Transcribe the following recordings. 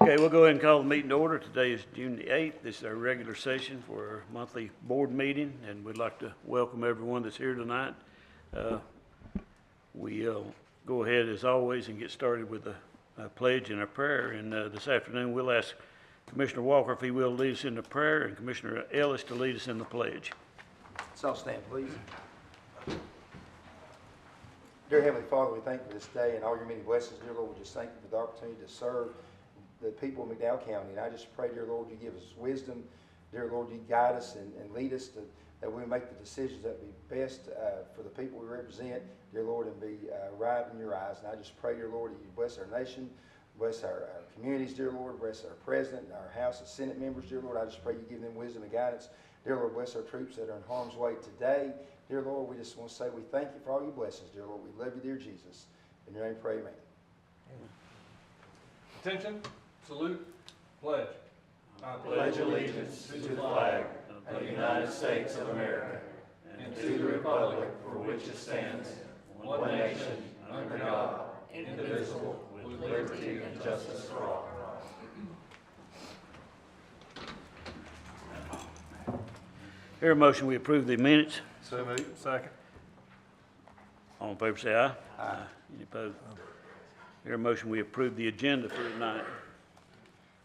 Okay, we'll go ahead and call the meeting to order. Today is June the 8th. This is our regular session for our monthly board meeting, and we'd like to welcome everyone that's here tonight. We'll go ahead, as always, and get started with a pledge and a prayer. And this afternoon, we'll ask Commissioner Walker if he will lead us in the prayer, and Commissioner Ellis to lead us in the pledge. So I'll stand, please. Dear Heavenly Father, we thank you for this day and all your many blessings. Dear Lord, we just thank you for the opportunity to serve the people of McDowell County. And I just pray, dear Lord, you give us wisdom. Dear Lord, you guide us and lead us that we make the decisions that be best for the people we represent, dear Lord, and be right in your eyes. And I just pray, dear Lord, that you bless our nation, bless our communities, dear Lord, bless our president, our House and Senate members, dear Lord. I just pray you give them wisdom and guidance. Dear Lord, bless our troops that are in harm's way today. Dear Lord, we just want to say we thank you for all your blessings, dear Lord. We love you, dear Jesus. In your name, pray, amen. Attention, salute, pledge. I pledge allegiance to the flag of the United States of America and to the republic for which it stands, one nation, under God, indivisible, with liberty and justice for all. Hear a motion, we approve the minutes. So moved. Second. All in favor, say aye. Aye. Any opposed? Hear a motion, we approve the agenda for tonight.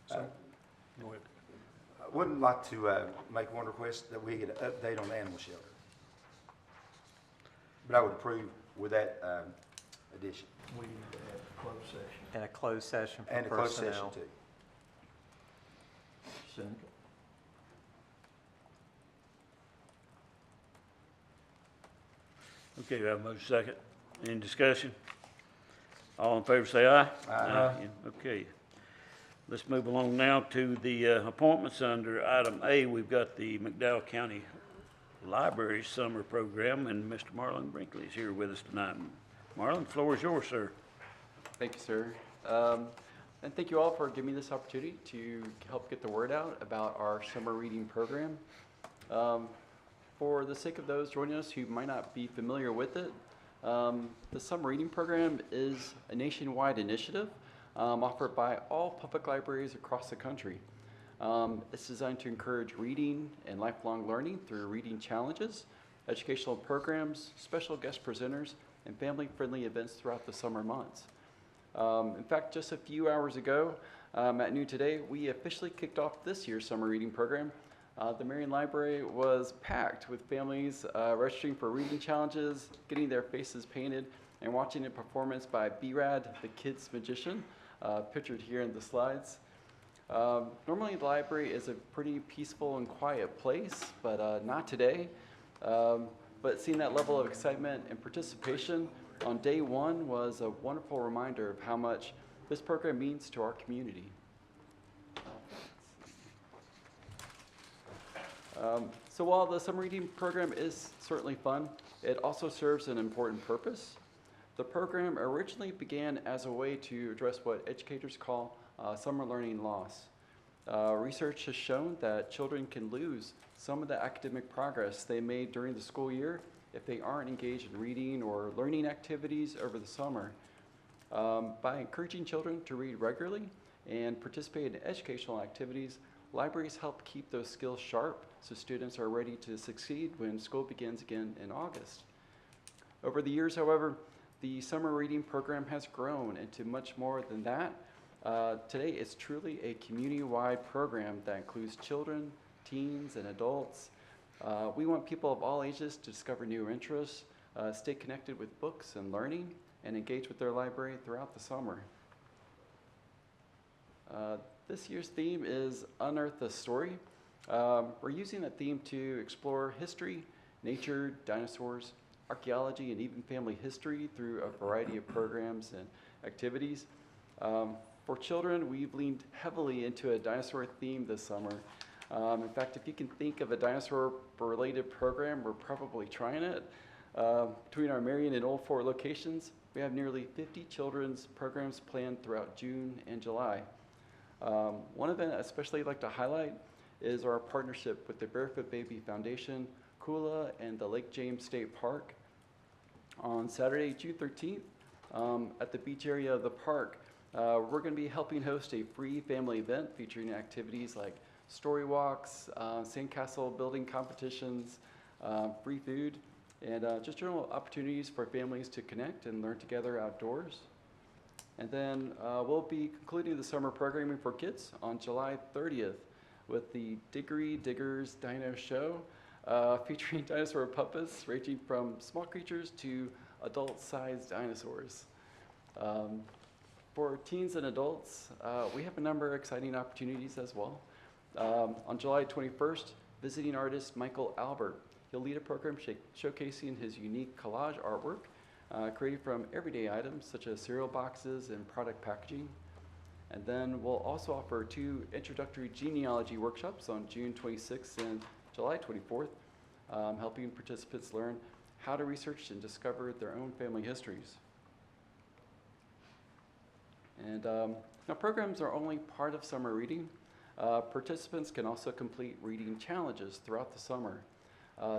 Go ahead. I would like to make one request that we get an update on the animal shelter. But I would approve with that addition. We need to have a closed session. And a closed session for And a closed session personnel. too. Second. Okay, we have a motion second. Any discussion? All in favor, say aye. Aye. Okay. Let's move along now to the appointments. Under item A, we've got the McDowell County Library Summer Program, and Mr. Marlan Brinkley is here with us tonight. Marlan, the floor is yours, sir. Thank you, sir. And thank you all for giving me this opportunity to help get the word out about our summer reading program. For the sake of those joining us who might not be familiar with it, the summer reading program is a nationwide initiative offered by all public libraries across the country. It's designed to encourage reading and lifelong learning through reading challenges, educational programs, special guest presenters, and family-friendly events throughout the summer months. In fact, just a few hours ago, at noon today, we officially kicked off this year's summer reading program. The Marion Library was packed with families registering for reading challenges, getting their faces painted, and watching a performance by B-Rad, the Kids Magician, pictured here in the slides. Normally the library is a pretty peaceful and quiet place, but not today. But seeing that level of excitement and participation on day one was a wonderful reminder of how much this program means to our community. So while the summer reading program is certainly fun, it also serves an important purpose. The program originally began as a way to address what educators call summer learning loss. Research has shown that children can lose some of the academic progress they made during the school year if they aren't engaged in reading or learning activities over the summer. By encouraging children to read regularly and participate in educational activities, libraries help keep those skills sharp so students are ready to succeed when school begins again in August. Over the years, however, the summer reading program has grown into much more than that. Today, it's truly a community-wide program that includes children, teens, and adults. We want people of all ages to discover new interests, stay connected with books and learning, and engage with their library throughout the summer. This year's theme is Unearth the Story. We're using that theme to explore history, nature, dinosaurs, archaeology, and even family history through a variety of programs and activities. For children, we've leaned heavily into a dinosaur theme this summer. In fact, if you can think of a dinosaur-related program, we're probably trying it. Between our Marion and Old Fort locations, we have nearly 50 children's programs planned throughout June and July. One event I'd especially like to highlight is our partnership with the Barefoot Baby Foundation, Kula, and the Lake James State Park. On Saturday, June 13th, at the beach area of the park, We're going to be helping host a free family event featuring activities like story walks, sandcastle building competitions, free food, and just general opportunities for families to connect and learn together outdoors. And then we'll be concluding the summer programming for kids on July 30th with the Diggory Diggers Dino Show, featuring dinosaur puppets ranging from small creatures to adult-sized dinosaurs. For teens and adults, we have a number of exciting opportunities as well. On July 21st, visiting artist Michael Albert. He'll lead a program showcasing his unique collage artwork created from everyday items such as cereal boxes and product packaging. And then we'll also offer 2 introductory genealogy workshops on June 26th and July 24th, helping participants learn how to research and discover their own family histories. And now programs are only part of summer reading. Participants can also complete reading challenges throughout the summer.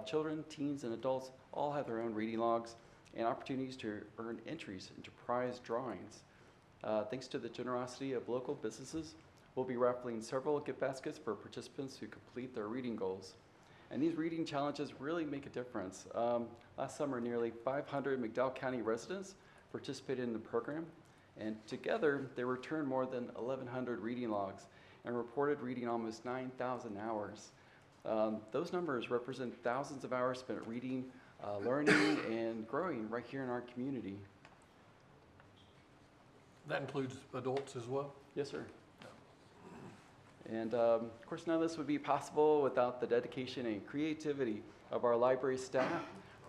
Children, teens, and adults all have their own reading logs and opportunities to earn entries into prize drawings. Thanks to the generosity of local businesses, we'll be raffling several gift baskets for participants who complete their reading goals. And these reading challenges really make a difference. Last summer, nearly 500 McDowell County residents participated in the program, and together they returned more than 1,100 reading logs and reported reading almost 9,000 hours. Those numbers represent thousands of hours spent reading, learning, and growing right here in our community. That includes adults as well? Yes, sir. And of course, none of this would be possible without the dedication and creativity of our library staff.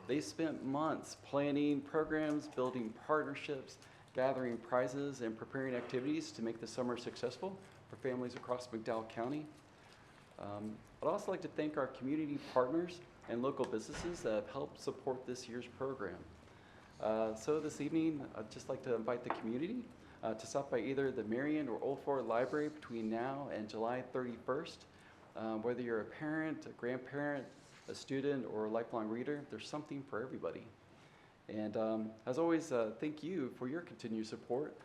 They spent months planning programs, building partnerships, gathering prizes, and preparing activities to make the summer successful for families across McDowell County. I'd also like to thank our community partners and local businesses that have helped support this year's program. So this evening, I'd just like to invite the community to stop by either the Marion or Old Fort Library between now and July 31st. Whether you're a parent, a grandparent, a student, or a lifelong reader, there's something for everybody. And as always, thank you for your continued support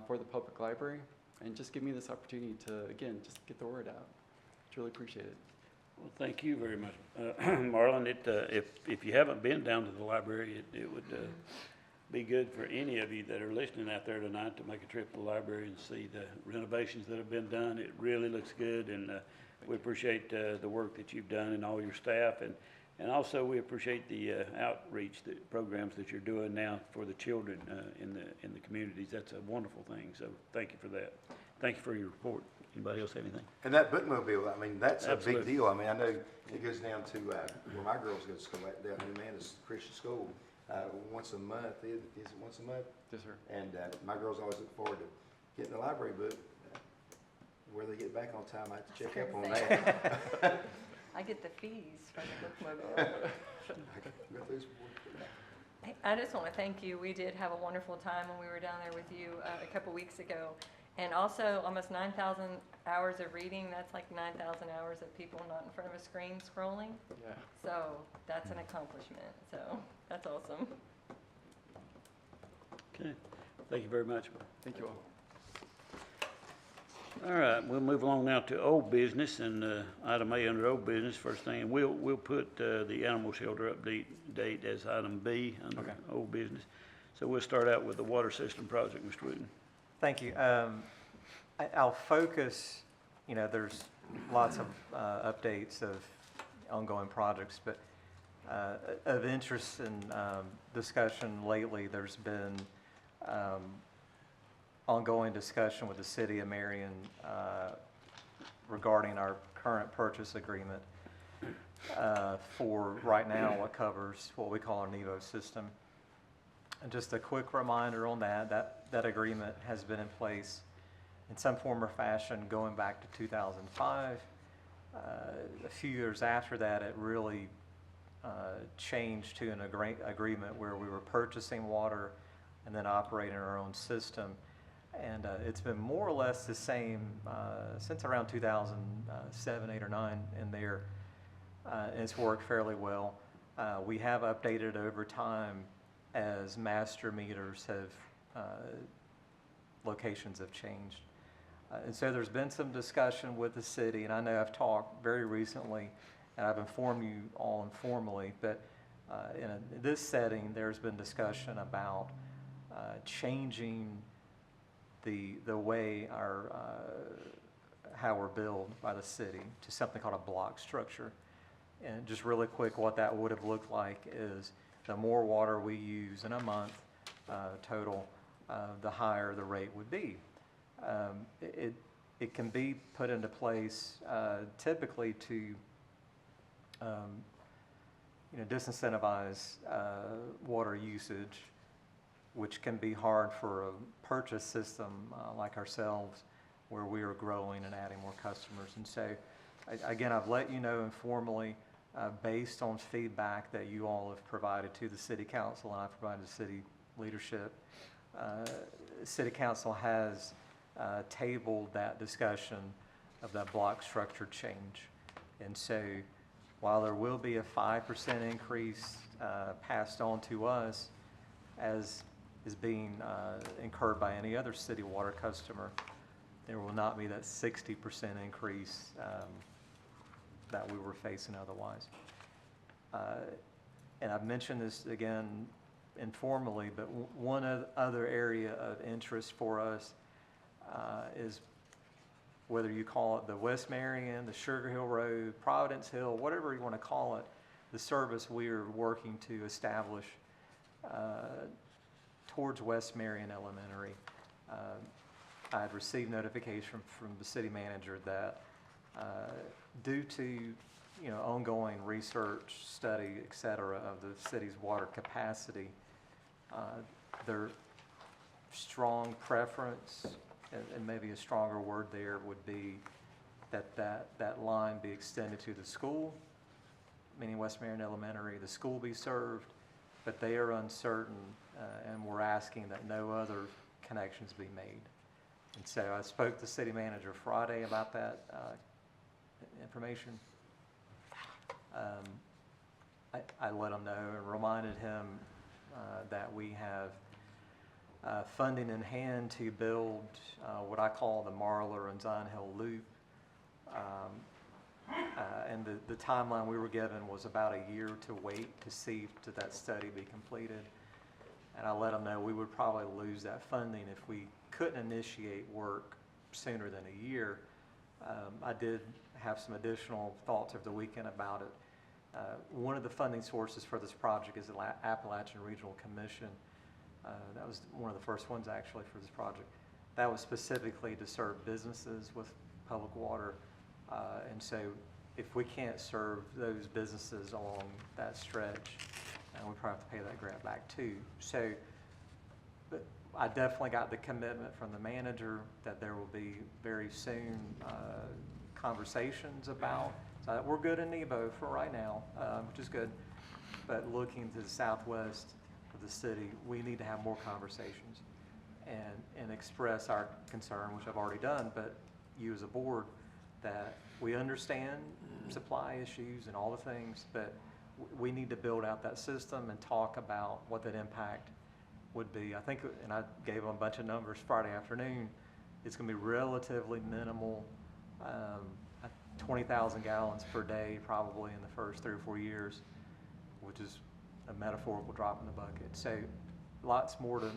for the public library, and just give me this opportunity to, again, just get the word out. Truly appreciate it. Well, thank you very much, Marlon. If you haven't been down to the library, it would be good for any of you that are listening out there tonight to make a trip to the library and see the renovations that have been done. It really looks good, and we appreciate the work that you've done and all your staff, and also we appreciate the outreach programs that you're doing now for the children in the communities. That's a wonderful thing. So thank you for that. Thank you for your report. Anybody else have anything? And that bookmobile, I mean, that's a big Absolutely. deal. I mean, I know it goes down to where my girls go to school, down in Amanda's Christian School, once a month. Is it once a month? Yes, sir. And my girls always look forward to getting the library book. Where they get back on time, I have to check up on that. I get the fees from the bookmobile. Got those before. Hey, I just want to thank you. We did have a wonderful time when we were down there with you a couple weeks ago. And also almost 9,000 hours of reading. That's like 9,000 hours of people not in front of a screen scrolling. Yeah. So that's an accomplishment. So that's awesome. Okay. Thank you very much. Thank you all. All right, we'll move along now to old business, and item A under old business. First thing, we'll put the animal shelter update date as item B under old business. So we'll start out with the water system project, Mr. Wooten. Thank you. I'll focus, there's lots of updates of ongoing projects, but of interest and discussion lately, there's been ongoing discussion with the city of Marion regarding our current purchase agreement for right now what covers what we call our NEVO system. And just a quick reminder on that agreement has been in place in some form or fashion going back to 2005. A few years after that, it really changed to an agreement where we were purchasing water and then operating our own system. And it's been more or less the same since around 2007, 8, or 9 in there. And it's worked fairly well. We have updated over time as master meters have locations have changed. And so there's been some discussion with the city, and I know I've talked very recently, and I've informed you all informally, but in this setting, there's been discussion about changing the way how we're billed by the city to something called a block structure. And just really quick, what that would have looked like is the more water we use in a month total, the higher the rate would be. It can be put into place typically to disincentivize water usage, which can be hard for a purchase system like ourselves, where we are growing and adding more customers. And so, again, I've let you know informally, based on feedback that you all have provided to the city council, and I've provided to city leadership. City council has tabled that discussion of that block structure change. And so, while there will be a 5% increase passed on to us, as is being incurred by any other city water customer, there will not be that 60% increase that we were facing otherwise. And I've mentioned this again informally, but one other area of interest for us is, whether you call it the West Marion, the Sugar Hill Road, Providence Hill, whatever you want to call it, the service we are working to establish towards West Marion Elementary. I had received notification from the city manager that due to ongoing research, study, et cetera, of the city's water capacity, their strong preference, and maybe a stronger word there would be that line be extended to the school, meaning West Marion Elementary, the school be served, but they are uncertain, and we're asking that no other connections be made. And so I spoke to the city manager Friday about that information. I let him know and reminded him that we have funding in hand to build what I call the Marlan and Zion Hill Loop. And the timeline we were given was about a year to wait to see to that study be completed. And I let them know we would probably lose that funding if we couldn't initiate work sooner than a year. I did have some additional thoughts over the weekend about it. One of the funding sources for this project is the Appalachian Regional Commission. That was one of the first ones actually for this project. That was specifically to serve businesses with public water. And so if we can't serve those businesses along that stretch, we probably have to pay that grant back too. So, but I definitely got the commitment from the manager that there will be very soon conversations about. So we're good in Nebo for right now, which is good. But looking to the southwest of the city, we need to have more conversations and express our concern, which I've already done, but you as a board, that we understand supply issues and all the things, but we need to build out that system and talk about what that impact would be. I think, and I gave them a bunch of numbers Friday afternoon, it's going to be relatively minimal, 20,000 gallons per day probably in the first 3 or 4 years, which is a metaphorical drop in the bucket. So lots more to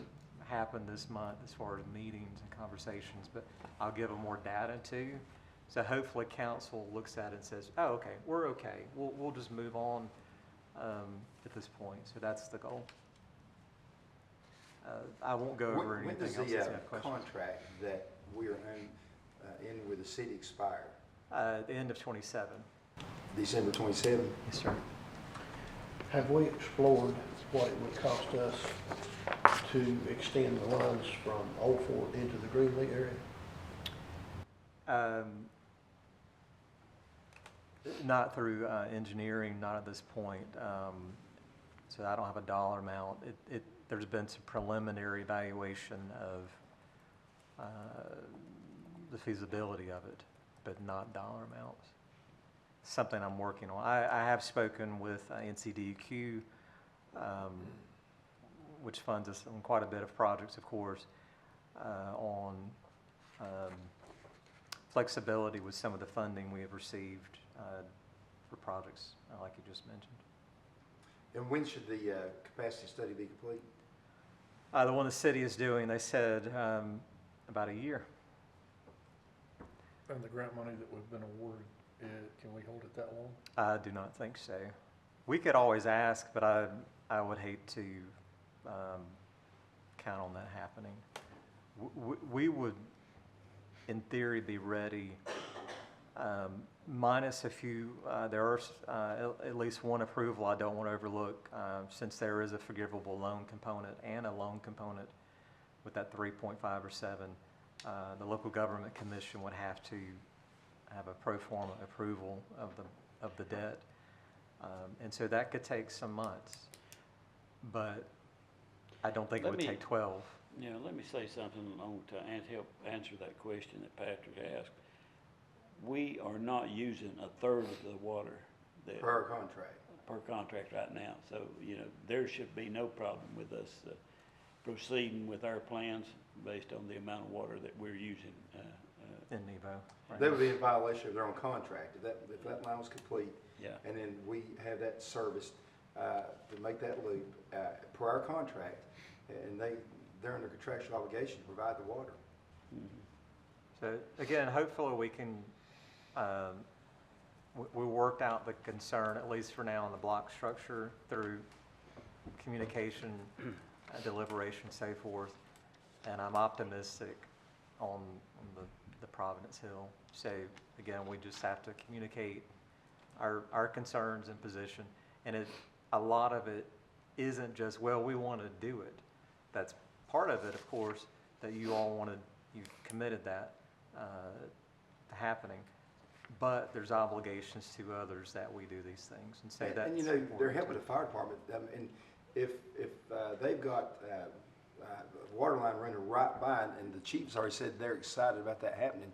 happen this month as far as meetings and conversations, but I'll give them more data too. So hopefully council looks at it and says, oh, okay, we're okay. We'll just move on at this point. So that's the goal. I won't go over When anything does else. the That's a question. contract that we are in with the city expire? The end of 27. December 27? Yes, sir. Have we explored what it would cost us to extend the lines from Old Fort into the Greenlee area? Not through engineering, not at this point. So I don't have a dollar amount. There's been some preliminary evaluation of the feasibility of it, but not dollar amounts. Something I'm working on. I have spoken with NCDQ, which funds us on quite a bit of projects, of course. on flexibility with some of the funding we have received for projects like you just mentioned. And when should the capacity study be complete? The one the city is doing, they said about a year. And the grant money that we've been awarded, can we hold it that long? I do not think so. We could always ask, but I would hate to count on that happening. We would, in theory, be ready, minus a few, there are at least one approval I don't want to overlook, since there is a forgivable loan component and a loan component with that 3.5 or 7. The local government commission would have to have a pro forma approval of the debt. And so that could take some months, but I don't think it would take 12. Yeah, let me say something to help answer that question that Patrick asked. We are not using a third of the water that. Per contract. Per contract right now. So, there should be no problem with us proceeding with our plans based on the amount of water that we're using. In Nebo. Right. They would be in violation of their own contract if that line was complete. Yeah. And then we have that serviced to make that loop per our contract, and they're under contractual obligation to provide the water. So again, hopefully we can, we worked out the concern, at least for now, on the block structure through communication, deliberation, so forth. And I'm optimistic on the Providence Hill. So again, we just have to communicate our concerns and position. And a lot of it isn't just, well, we want to do it. That's part of it, of course, that you all wanted, you committed that to happening. But there's obligations to others that we do these things. And so that's And they're important helping too. the fire department. And if they've got a water line running right by, and the chief's already said they're excited about that happening,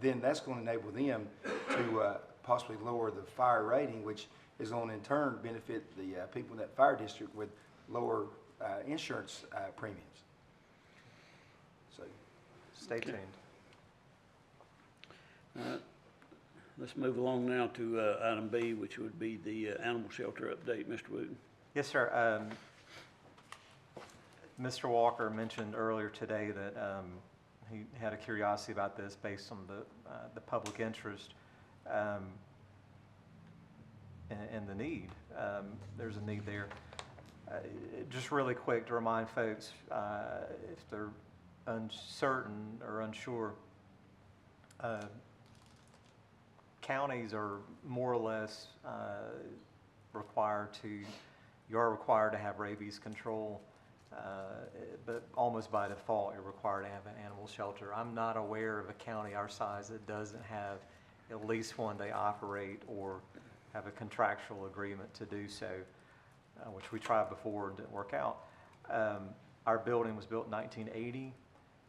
then that's going to enable them to possibly lower the fire rating, which is going to in turn benefit the people in that fire district with lower insurance premiums. So, Stay tuned. Let's move along now to item B, which would be the animal shelter update. Mr. Wooten. Yes, sir. Mr. Walker mentioned earlier today that he had a curiosity about this based on the public interest and the need. There's a need there. Just really quick to remind folks, if they're uncertain or unsure, counties are more or less you are required to have rabies control, but almost by default, you're required to have an animal shelter. I'm not aware of a county our size that doesn't have at least one they operate or have a contractual agreement to do so, which we tried before and didn't work out. Our building was built in 1980.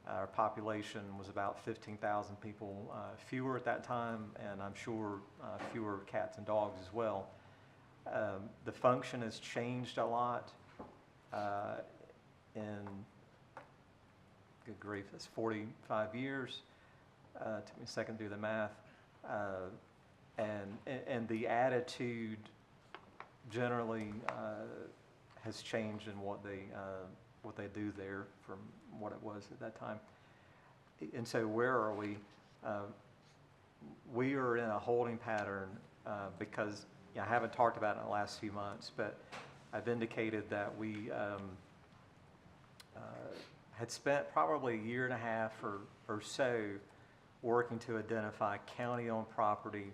Our population was about 15,000 people fewer at that time, and I'm sure fewer cats and dogs as well. The function has changed a lot in, good grief, it's 45 years. Took me a second to do the math. And the attitude generally has changed in what they do there from what it was at that time. And so where are we? We are in a holding pattern because I haven't talked about it in the last few months, but I've indicated that we had spent probably a year and a half or so working to identify county-owned property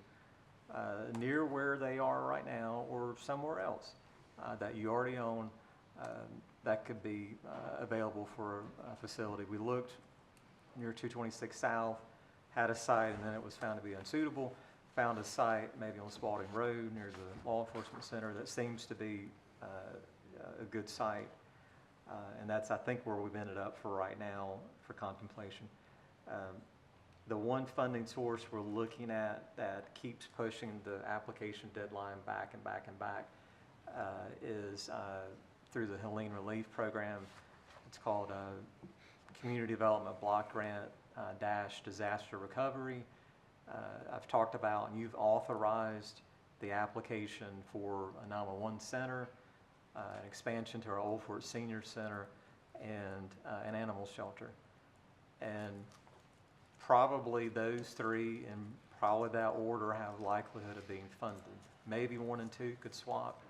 near where they are right now or somewhere else that you already own that could be available for a facility. We looked near 226 South, had a site, and then it was found to be unsuitable. Found a site maybe on Spalding Road near the law enforcement center that seems to be a good site. And that's, I think, where we've ended up for right now for contemplation. The one funding source we're looking at that keeps pushing the application deadline back and back and back is through the Helene Relief Program. It's called Community Development Block Grant dash disaster recovery. I've talked about, and you've authorized the application for a 911 center, an expansion to our Old Fort Senior Center, and an animal shelter. And probably those three, in probably that order, have likelihood of being funded. Maybe 1 and 2 could swap,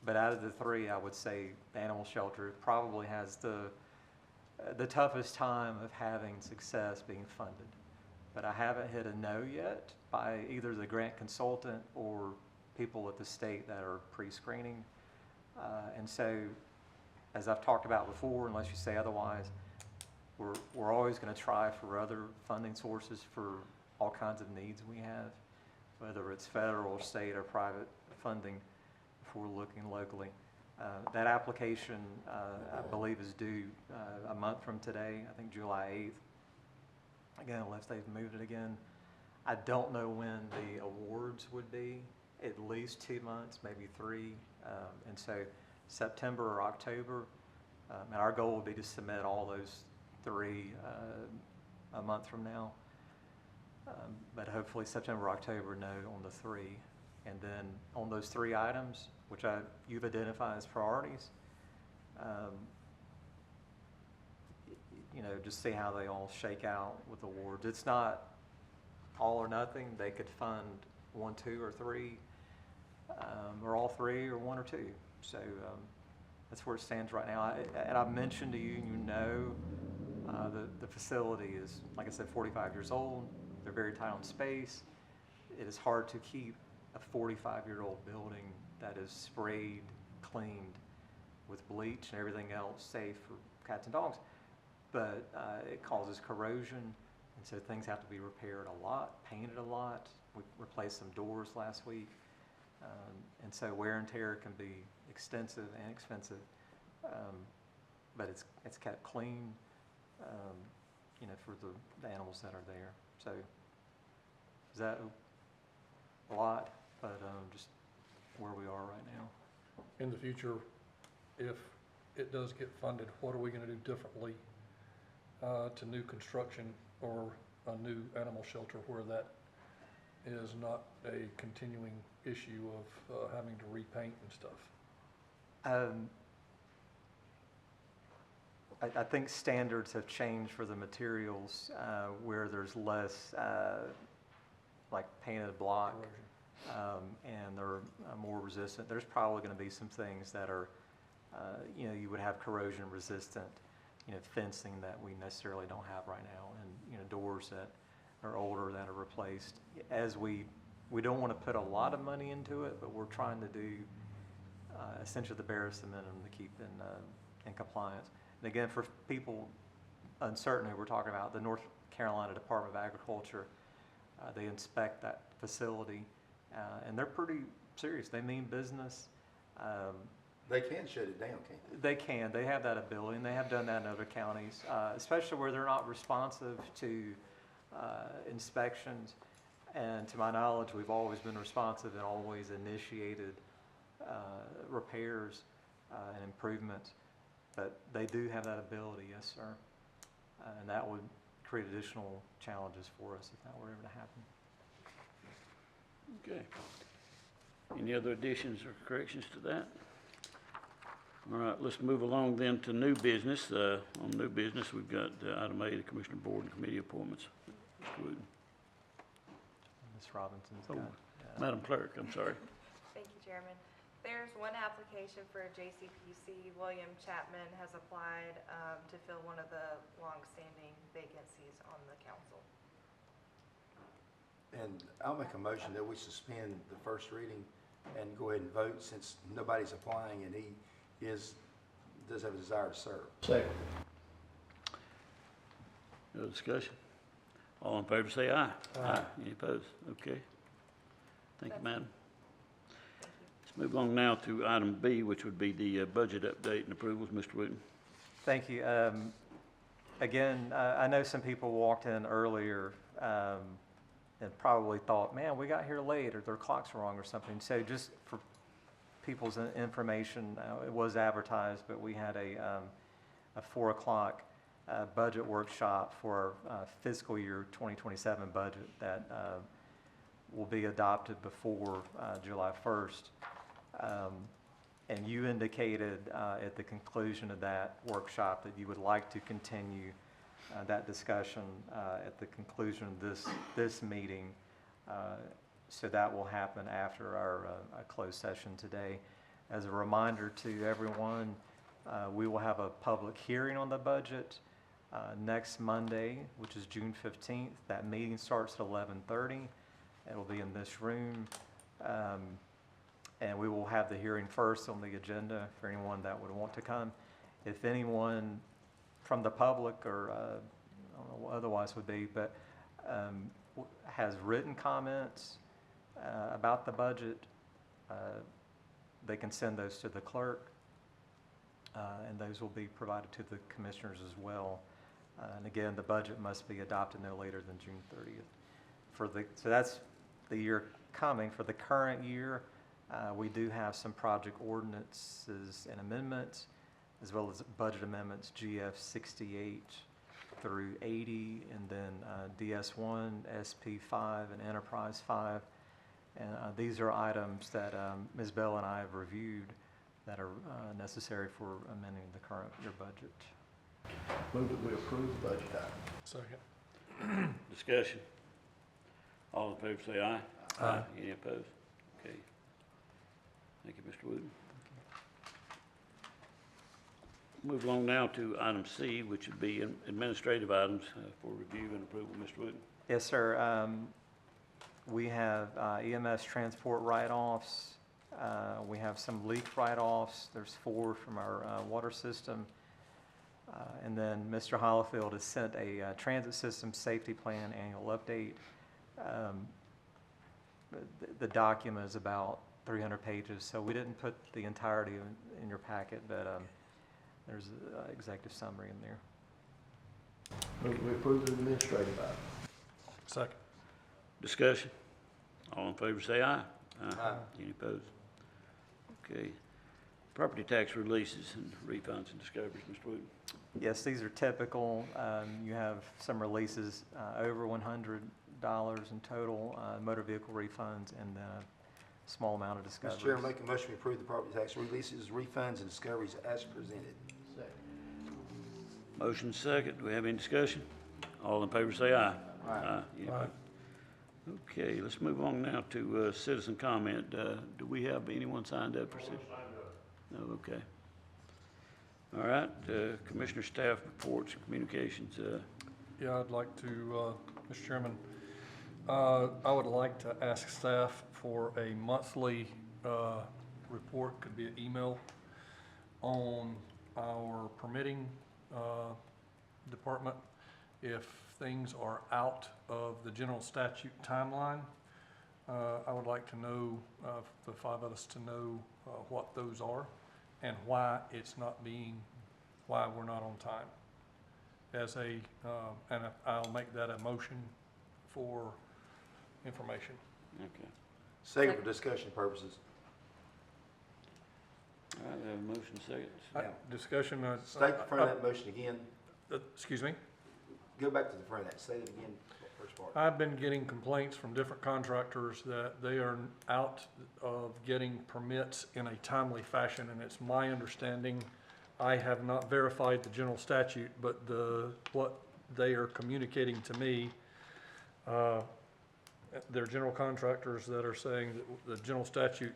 but out of the three, I would say the animal shelter probably has the toughest time of having success being funded. But I haven't hit a no yet by either the grant consultant or people at the state that are pre-screening. And so, as I've talked about before, unless you say otherwise, we're always going to try for other funding sources for all kinds of needs we have, whether it's federal, state, or private funding, if we're looking locally. That application, I believe, is due a month from today, I think July 8th. Again, unless they've moved it again. I don't know when the awards would be, at least 2 months, maybe 3. And so September or October, and our goal would be to submit all those 3 a month from now. But hopefully September, October, no on the 3. And then on those 3 items, which you've identified as priorities, just see how they all shake out with awards. It's not all or nothing. They could fund 1, 2, or 3, or all 3, or 1 or 2. So that's where it stands right now. And I've mentioned to you, the facility is, like I said, 45 years old. They're very tight on space. It is hard to keep a 45-year-old building that is sprayed, cleaned with bleach and everything else safe for cats and dogs. But it causes corrosion, and so things have to be repaired a lot, painted a lot. We replaced some doors last week. And so wear and tear can be extensive and expensive, but it's kept clean, for the animals that are there. So is that a lot? But just where we are right now. In the future, if it does get funded, what are we going to do differently to new construction or a new animal shelter where that is not a continuing issue of having to repaint and stuff? I think standards have changed for the materials where there's less like painted block, and they're more resistant. There's probably going to be some things that are, you would have corrosion resistant, fencing that we necessarily don't have right now, and doors that are older that are replaced. As we don't want to put a lot of money into it, but we're trying to do essentially the barest minimum to keep in compliance. And again, for people uncertain who we're talking about, the North Carolina Department of Agriculture, they inspect that facility, and they're pretty serious. They mean business. They can shut it down, can't They can. They have that ability, and they have done that in other counties, especially where they're not responsive to inspections. And to my knowledge, we've always been responsive and always initiated repairs and improvements. But they do have that ability, yes, sir. And that would create additional challenges for us if that were ever to happen. Okay. Any other additions or corrections to that? All right, let's move along then to new business. On new business, we've got item A, the Commissioner Board and Committee appointments. Mr. Wooten. Ms. Robinson's Oh, got Madam Clerk, I'm sorry. Thank you, Chairman. There's one application for a JCPC. William Chapman has applied to fill one of the long-standing vacancies on the council. And I'll make a motion that we suspend the first reading and go ahead and vote since nobody's applying and he does have a desire to serve. Second. No discussion? All in favor say aye. Aye. Any opposed? Okay. Thank you, madam. Let's move on now to item B, which would be the budget update and approvals. Mr. Wooten. Thank you. Again, I know some people walked in earlier and probably thought, man, we got here late, or their clocks were wrong or something. So just for people's information, it was advertised, but we had a 4 o'clock budget workshop for our fiscal year 2027 budget that will be adopted before July 1st. And you indicated at the conclusion of that workshop that you would like to continue that discussion at the conclusion of this meeting. So that will happen after our closed session today. As a reminder to everyone, we will have a public hearing on the budget next Monday, which is June 15th. That meeting starts at 11:30. It'll be in this room. And we will have the hearing first on the agenda for anyone that would want to come. If anyone from the public or I don't know what otherwise would be, but has written comments about the budget, they can send those to the clerk, and those will be provided to the commissioners as well. And again, the budget must be adopted no later than June 30th. So that's the year coming. For the current year, we do have some project ordinances and amendments, as well as budget amendments, GF 68 through 80, and then DS1, SP 5, and Enterprise 5. And these are items that Ms. Bell and I have reviewed that are necessary for amending the current year budget. Move that we approve the budget item. Second. Discussion. All in favor say aye. Aye. Any opposed? Okay. Thank you, Mr. Wooten. Move along now to item C, which would be administrative items for review and approval. Mr. Wooten. Yes, sir. We have EMS transport write-offs. We have some leak write-offs. There's 4 from our water system. And then Mr. Hollifield has sent a transit system safety plan annual update. The document is about 300 pages, so we didn't put the entirety in your packet, but there's an executive summary in there. Move that we approve the administrative item. Second. Discussion. All in favor say aye. Aye. Any opposed? Okay. Property tax releases and refunds and discoveries, Mr. Wooten. Yes, these are typical. You have some releases over $100 in total, motor vehicle refunds, and then a small amount of discoveries. Mr. Chairman, make a motion to approve the property tax releases, refunds, and discoveries as presented. Motion second. Do we have any discussion? All in favor say aye. Aye. Any Aye. opposed? Okay, let's move on now to citizen comment. Do we have anyone signed up for citizen? No, okay. All right, Commissioner staff reports and communications. Yeah, I'd like to, Mr. Chairman, I would like to ask staff for a monthly report, could be an email, on our permitting department. If things are out of the general statute timeline, I would like to know, the 5 of us to know what those are and why it's not being, why we're not on time. As a, and I'll make that a motion for information. Okay. Second for discussion purposes. All right, we have a motion second. Yeah. Discussion. State the front of that motion again. Excuse me? Go back to the front of that. Say it again, first part. I've been getting complaints from different contractors that they are out of getting permits in a timely fashion, and it's my understanding, I have not verified the general statute, but what they are communicating to me, they're general contractors that are saying that the general statute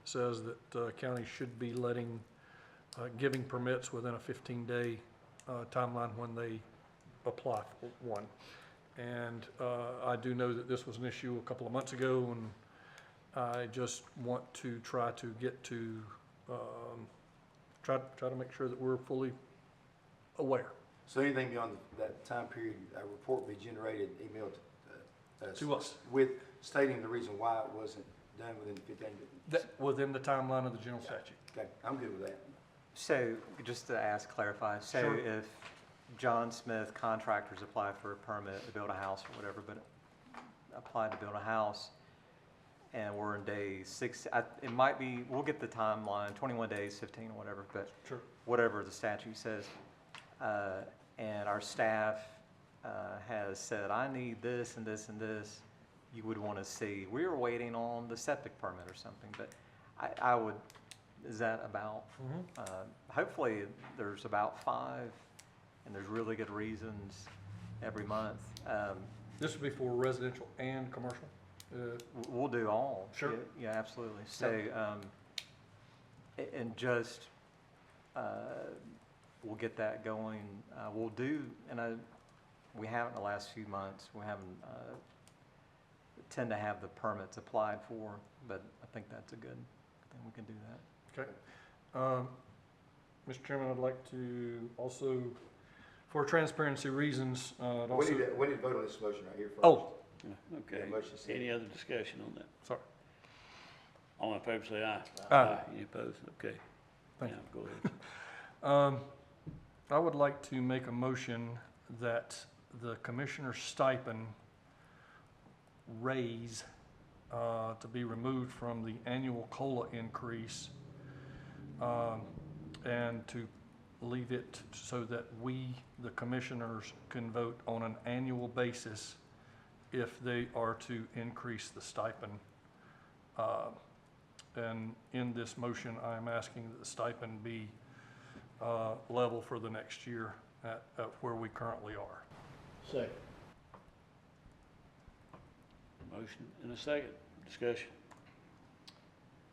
says that counties should be giving permits within a 15-day timeline when they apply for one. And I do know that this was an issue a couple of months ago, and I just want to try to get to, try to make sure that we're fully aware. So anything beyond that time period, a report be generated, emailed To us. with stating the reason why it wasn't done within 15 days. Within the timeline of the general statute. Okay, I'm good with that. So, just to clarify, so Sure. if John Smith contractors apply for a permit to build a house or whatever, but applied to build a house, and we're in day 6, it might be, we'll get the timeline, 21 days, 15, whatever, but Sure. whatever the statute says, and our staff has said, I need this and this and this, you would want to see. We were waiting on the septic permit or something, but I would, is that about? Hopefully, there's about 5, and there's really good reasons every month. This would be for residential and commercial? We'll do all. Sure. Yeah, absolutely. So, and just, we'll get that going. We'll do, and we haven't in the last few months, we haven't, tend to have the permits applied for, but I think that's a good thing, we can do that. Okay. Mr. Chairman, I'd like to also, for transparency reasons, I'd also. We need to vote on this motion right here first. Oh, Okay. Yeah, motion second. Any other discussion on that? sorry. All in favor say aye. Aye. Any opposed? Okay. Thank Now, go ahead. I would like to make a motion that the commissioner's stipend raise to be removed from the annual COLA increase, and to leave it so that we, the commissioners, can vote on an annual basis if they are to increase the stipend. And in this motion, I'm asking that the stipend be level for the next year at where we currently are. Second. Motion and a second. Discussion.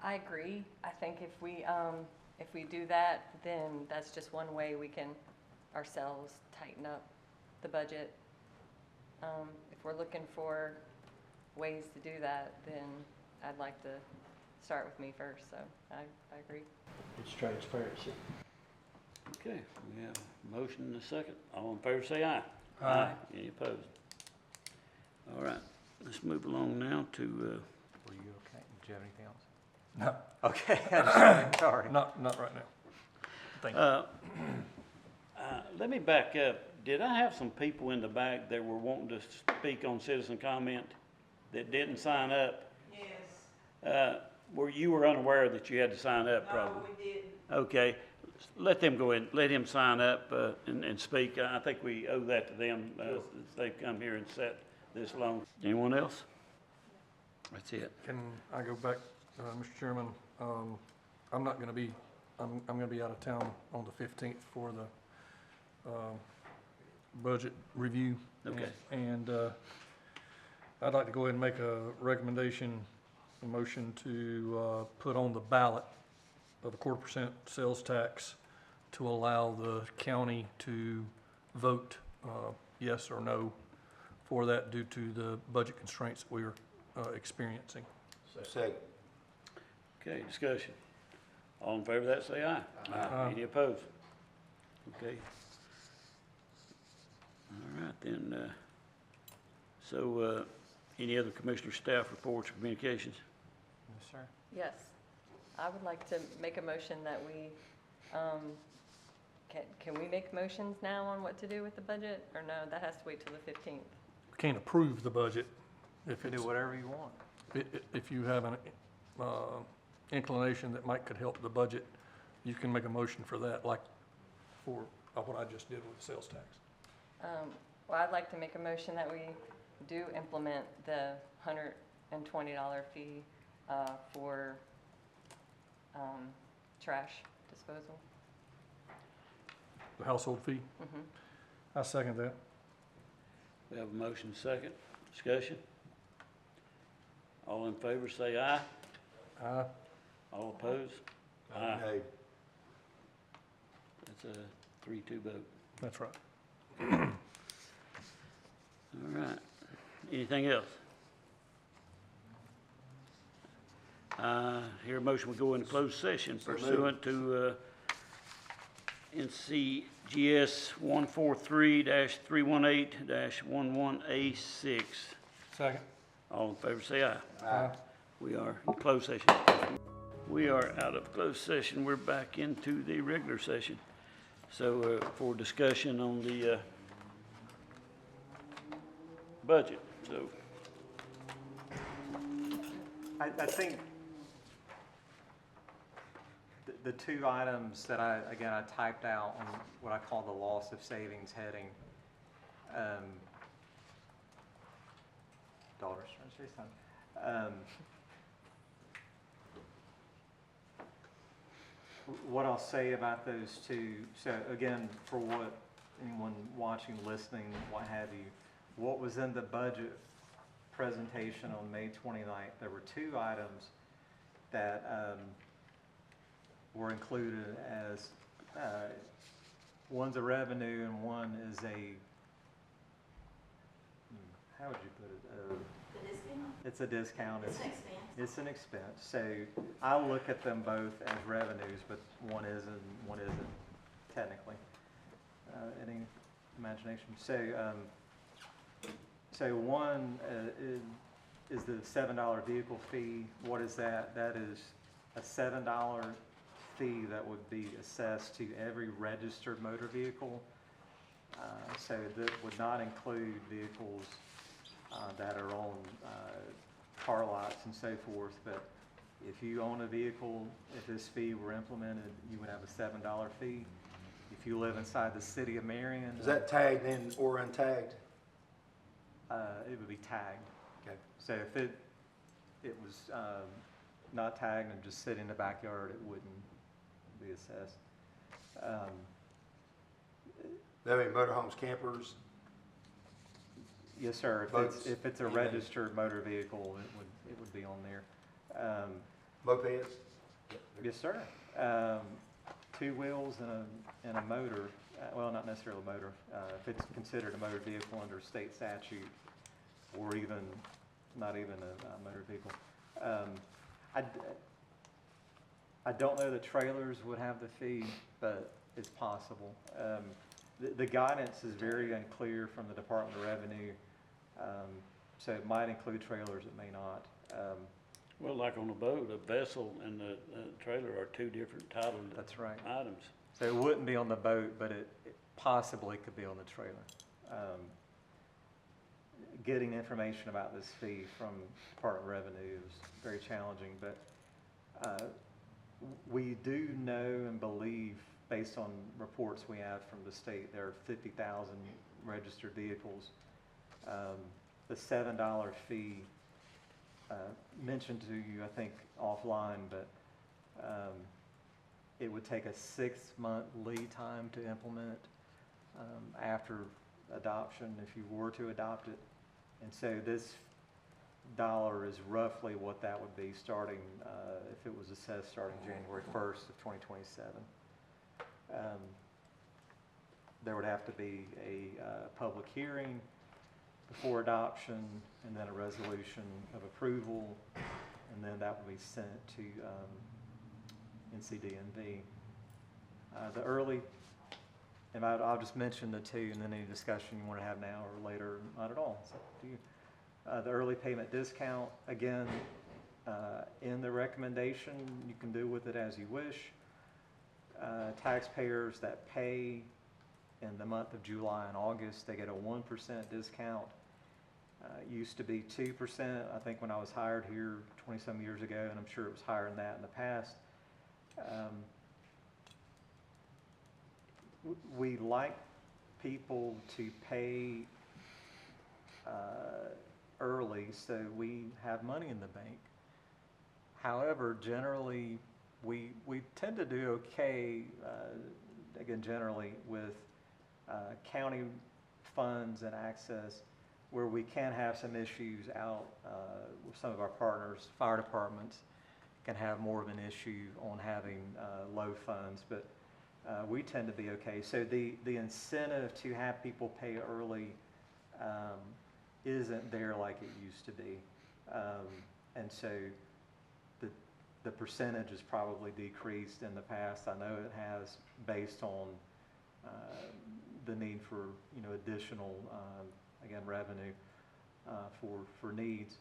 I agree. I think if we do that, then that's just one way we can ourselves tighten up the budget. If we're looking for ways to do that, then I'd like to start with me first, so I agree. It's transparency. Okay, we have a motion and a second. All in favor say aye. Aye. Any opposed? All right, let's move along now to, Were you okay? Did you have anything else? No, Okay, I just, sorry. not right now. Thank you. let me back up. Did I have some people in the back that were wanting to speak on citizen comment that didn't sign up? Yes. You were unaware that you had to sign up, probably? No, we didn't. Okay, let them go in, let him sign up and speak. I think we owe that to them, if they've come here and sat this long. Anyone else? That's it. Can I go back, Mr. Chairman? I'm not going to be, I'm going to be out of town on the 15th for the budget review. Okay. And I'd like to go ahead and make a recommendation, a motion to put on the ballot of a 1/4% sales tax to allow the county to vote yes or no for that due to the budget constraints that we are experiencing. Second. Okay, discussion. All in favor of that, say aye. Aye. Any opposed? Okay. All right, then, any other commissioner staff reports or communications? Yes, sir. Yes, I would like to make a motion that we, can we make motions now on what to do with the budget? Or no, that has to wait till the 15th? We can't approve the budget if You can it's, do whatever you want. if you have an inclination that could help the budget, you can make a motion for that, like for what I just did with the sales tax. Well, I'd like to make a motion that we do implement the $120 fee for trash disposal. The household fee? Mhm. I second that. We have a motion second. Discussion? All in favor, say aye. Aye. All opposed? Aye. Nay. That's a 3-2 vote. That's right. All right. Anything else? Hear a motion, we go into closed session So moved. pursuant to NCGS 143-318-11A6. Second. All in favor, say aye. Aye. We are in closed session. We are out of closed session. We're back into the regular session. So for discussion on the budget, so. I think the two items that I typed out on what I call the loss of savings heading. Daughter's trying to say something. What I'll say about those two, so again, for what anyone watching, listening, what have you, what was in the budget presentation on May 29th, there were two items that were included as, one's a revenue and one is a, how would you put it? The discount? It's a discount. It's an expense. It's an expense. So I look at them both as revenues, but one is and one isn't technically. Any imagination? So one is the $7 vehicle fee. What is that? That is a $7 fee that would be assessed to every registered motor vehicle. So that would not include vehicles that are on car lots and so forth, but if you own a vehicle, if this fee were implemented, you would have a $7 fee. If you live inside the city of Marion. Is that tagged in or untagged? It would be tagged. Okay. So if it was not tagged and just sitting in the backyard, it wouldn't be assessed. That mean motorhomes, campers? Yes, sir. Boats, If it's a anything. registered motor vehicle, it would be on there. Mopeds? Yes, sir. Two wheels and a motor, well, not necessarily a motor, if it's considered a motor vehicle under state statute, or even, not even a motor vehicle. I don't know that trailers would have the fee, but it's possible. The guidance is very unclear from the Department of Revenue, so it might include trailers, it may not. Well, like on a boat, a vessel and the trailer are two different titled That's right. items. So it wouldn't be on the boat, but it possibly could be on the trailer. Getting information about this fee from Department of Revenue is very challenging, but we do know and believe, based on reports we have from the state, there are 50,000 registered vehicles. The $7 fee mentioned to you, I think, offline, but it would take a 6-month lead time to implement after adoption, if you were to adopt it. And so this dollar is roughly what that would be starting, if it was assessed starting January 1st of 2027. There would have to be a public hearing before adoption, and then a resolution of approval, and then that would be sent to NCDMV. The early, and I'll just mention the two, and then any discussion you want to have now or later, not at all, it's up to you. The early payment discount, again, in the recommendation, you can do with it as you wish. Taxpayers that pay in the month of July and August, they get a 1% discount. Used to be 2%, I think, when I was hired here 20-some years ago, and I'm sure it was higher than that in the past. We like people to pay early so we have money in the bank. However, generally, we tend to do okay, again, generally, with county funds and access, where we can have some issues out with some of our partners. Fire departments can have more of an issue on having low funds, but we tend to be okay. So the incentive to have people pay early isn't there like it used to be. And so the percentage has probably decreased in the past. I know it has, based on the need for additional again revenue for needs.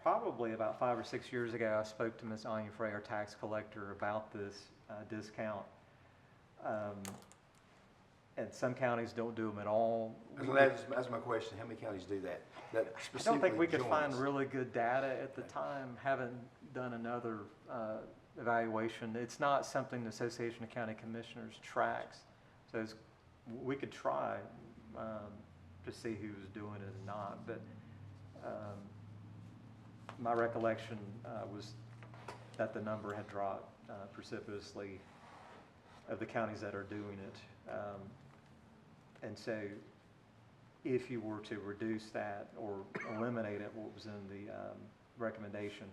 Probably about 5 or 6 years ago, I spoke to Ms. Anya Frey, our tax collector, about this discount. And some counties don't do them at all. That's my question. How many counties do that? I don't think we could find really good data at the time. Haven't done another evaluation. It's not something the Association of County Commissioners tracks. So we could try to see who's doing it and not, but my recollection was that the number had dropped precipitously of the counties that are doing it. And so if you were to reduce that or eliminate it, what was in the recommendation,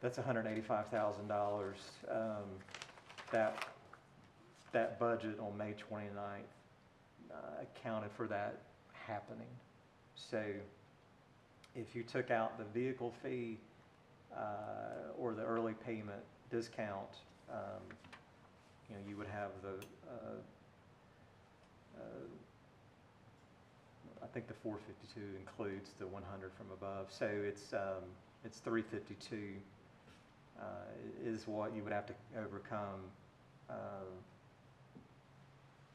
that's $185,000. That budget on May 29th accounted for that happening. So if you took out the vehicle fee or the early payment discount, you would have the I think the 452 includes the 100 from above. So it's 352 is what you would have to overcome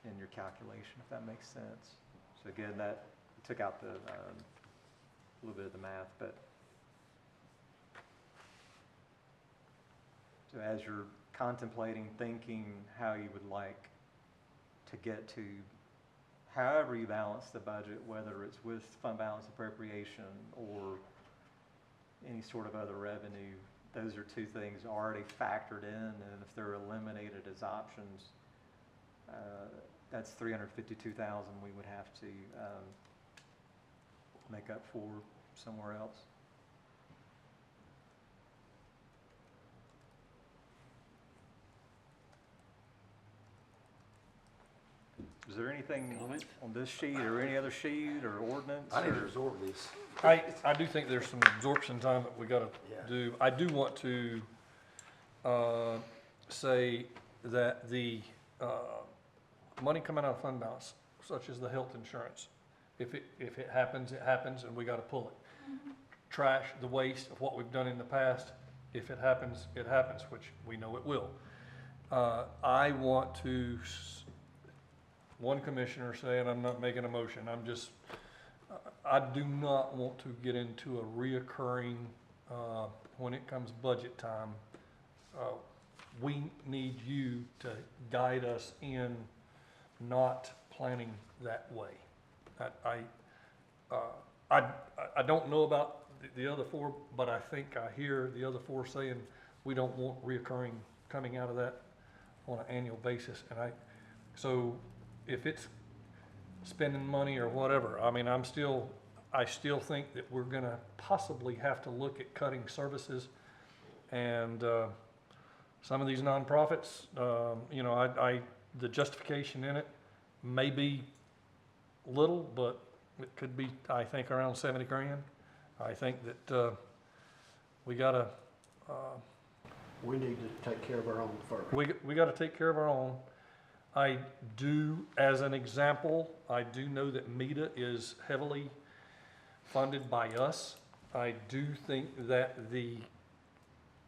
in your calculation, if that makes sense. So again, that took out the a little bit of the math, but so as you're contemplating, thinking how you would like to get to however you balance the budget, whether it's with fund balance appropriation or any sort of other revenue, those are two things already factored in, and if they're eliminated as options, that's $352,000 we would have to make up for somewhere else. Is there anything on this sheet or any other sheet or ordinance? I need to absorb this. I do think there's some absorption time that we gotta do. I do want to, say that the, money coming out of fund balance, such as the health insurance, if it happens, it happens, and we gotta pull it. Trash, the waste of what we've done in the past, if it happens, it happens, which we know it will. I want to, one commissioner say, and I'm not making a motion, I do not want to get into a reoccurring, when it comes budget time, we need you to guide us in not planning that way. I don't know about the other four, but I think I hear the other four saying we don't want reoccurring coming out of that on an annual basis. And so if it's spending money or whatever, I mean, I still think that we're gonna possibly have to look at cutting services. And some of these nonprofits, the justification in it may be little, but it could be, I think, around 70 grand. I think that we gotta, We need to take care of our own first. we gotta take care of our own. I do, as an example, I do know that META is heavily funded by us. I do think that the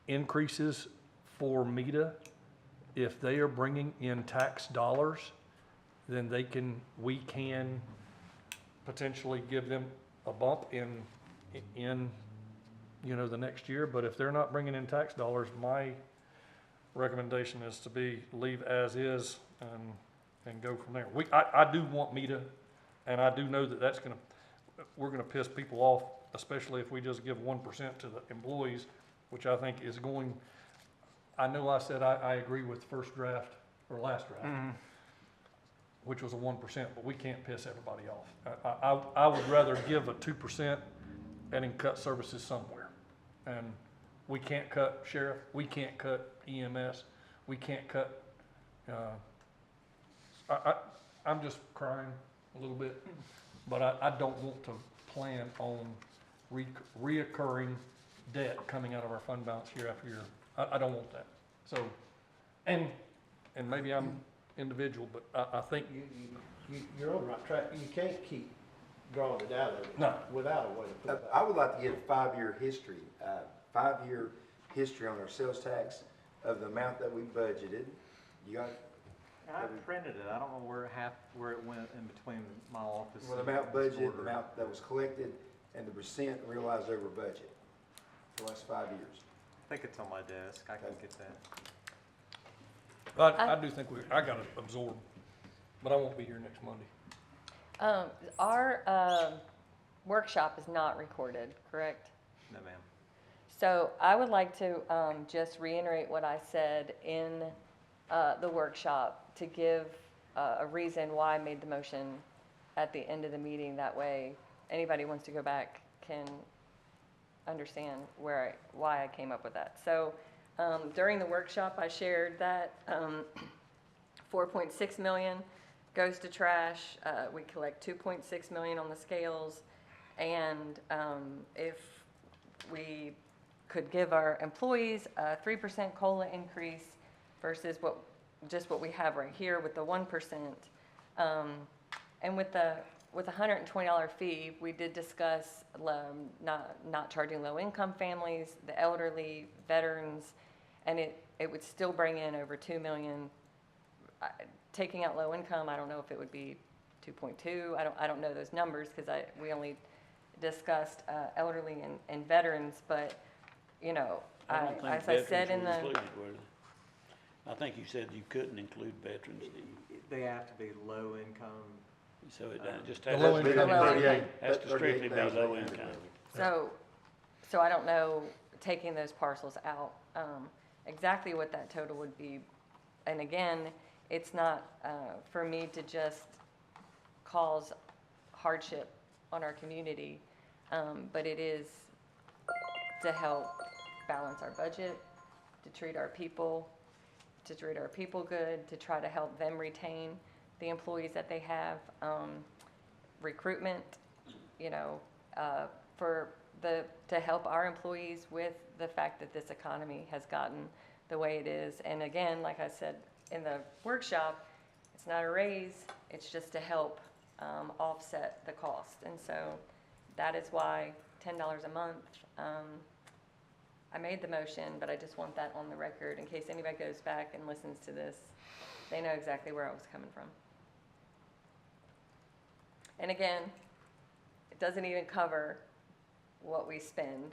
increases for META, if they are bringing in tax dollars, then we can potentially give them a bump in the next year. But if they're not bringing in tax dollars, my recommendation is to leave as is and go from there. I do want META, and I do know that we're gonna piss people off, especially if we just give 1% to the employees, which I think is going. I know I said I agree with first draft or last draft, which was a 1%, but we can't piss everybody off. I would rather give a 2% and then cut services somewhere. And we can't cut sheriff, we can't cut EMS, we can't cut, I'm just crying a little bit, but I don't want to plan on reoccurring debt coming out of our fund balance year after year. I don't want that. So, and maybe I'm individual, but I think. You're on the right track. You can't keep drawing it out of it. No. Without a way to put it back. I would like to get a 5-year history, 5-year history on our sales tax of the amount that we budgeted. You got? I printed it. I don't know where it went in between my office. Well, the amount budgeted, the amount that was collected, and the percent realized over budget for the last 5 years. think it's on my desk. I can get that. But I do think I got it absorbed, but I won't be here next Monday. Our workshop is not recorded, correct? No, ma'am. So I would like to just reiterate what I said in the workshop to give a reason why I made the motion at the end of the meeting. That way, anybody who wants to go back can understand why I came up with that. So during the workshop, I shared that 4.6 million goes to trash. We collect 2.6 million on the scales. And if we could give our employees a 3% COLA increase versus what we have right here with the 1%. And with the $120 fee, we did discuss not charging low-income families, the elderly, veterans, and it would still bring in over 2 million. Taking out low income, I don't know if it would be 2.2. I don't know those numbers because we only discussed elderly and veterans, but you know, I don't think as I said veterans in were the included, were they? I think you said you couldn't include veterans, did you? They have to be low income. So it just The has low to be, income- Low income. has to strictly be low income. So I don't know, taking those parcels out, exactly what that total would be. And again, it's not for me to just cause hardship on our community, but it is to help balance our budget, to treat our people good, to try to help them retain the employees that they have, recruitment, you know, to help our employees with the fact that this economy has gotten the way it is. And again, like I said in the workshop, it's not a raise, it's just to help offset the cost. And so that is why $10 a month. I made the motion, but I just want that on the record in case anybody goes back and listens to this. They know exactly where I was coming from. And again, it doesn't even cover what we spend.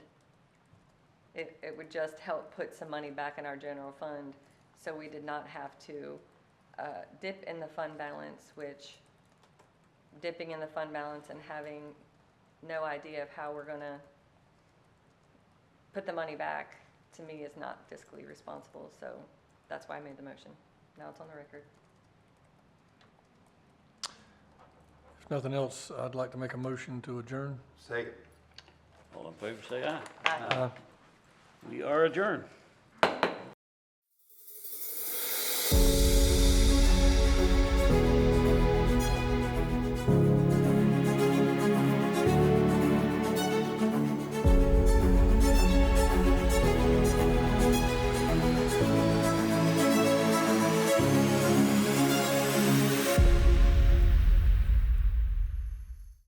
It would just help put some money back in our general fund so we did not have to dip in the fund balance, which dipping in the fund balance and having no idea of how we're going to put the money back, to me, is not fiscally responsible. So that's why I made the motion. Now it's on the record. If nothing else, I'd like to make a motion to adjourn. Second. All in favor, say aye. Aye. Uh, We are adjourned.